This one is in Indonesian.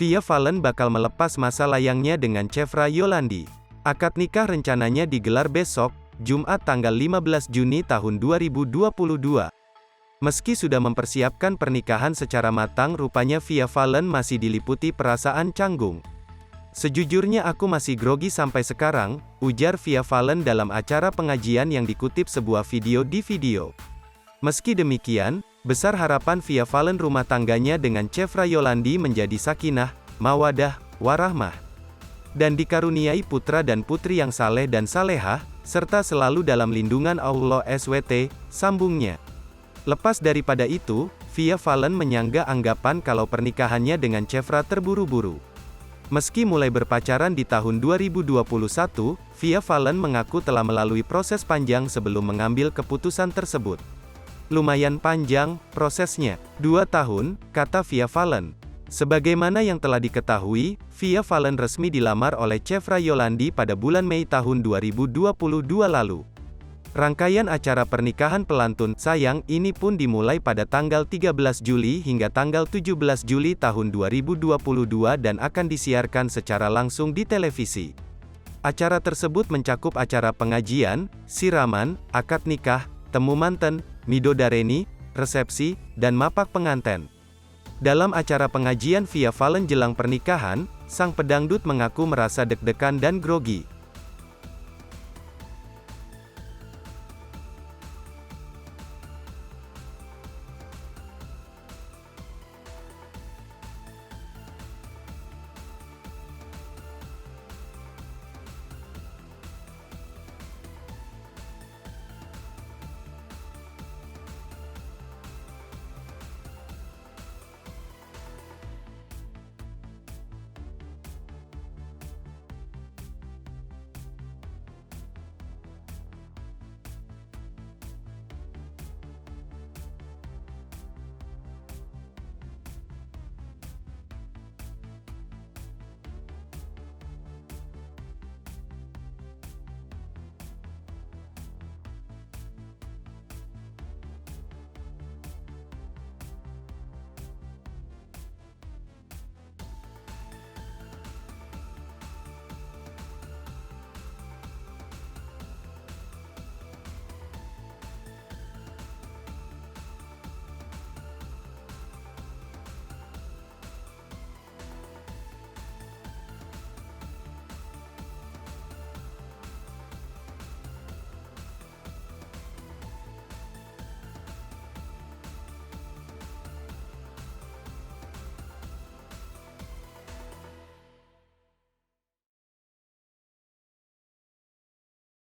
Via Valen bakal melepas masa layangnya dengan Chevra Yolandi. Akad nikah rencananya digelar besok, Jumat tanggal 15 Juni tahun 2022. Meski sudah mempersiapkan pernikahan secara matang, rupanya Via Valen masih diliputi perasaan canggung. "Sejujurnya aku masih grogi sampai sekarang," ujar Via Valen dalam acara pengajian yang dikutip sebuah video di video. Meski demikian, besar harapan Via Valen rumah tangganya dengan Chevra Yolandi menjadi sakinah, mawadah, warahmah, dan dikaruniai putra dan putri yang saleh dan salehah, serta selalu dalam lindungan Allah SWT, sambungnya. Lepas daripada itu, Via Valen menyanggah anggapan kalau pernikahannya dengan Chevra terburu-buru. Meski mulai berpacaran di tahun 2021, Via Valen mengaku telah melalui proses panjang sebelum mengambil keputusan tersebut. "Lumayan panjang, prosesnya. 2 tahun, kata Via Valen. Sebagaimana yang telah diketahui, Via Valen resmi dilamar oleh Chevra Yolandi pada bulan Mei tahun 2022 lalu. Rangkaian acara pernikahan pelantun "Sayang" ini pun dimulai pada tanggal 13 Juli hingga tanggal 17 Juli tahun 2022 dan akan disiarkan secara langsung di televisi. Acara tersebut mencakup acara pengajian, siraman, akad nikah, temu manten, midodareni, resepsi, dan mapak pengantin. Dalam acara pengajian Via Valen jelang pernikahan, sang pedangdut mengaku merasa deg-degan dan grogi.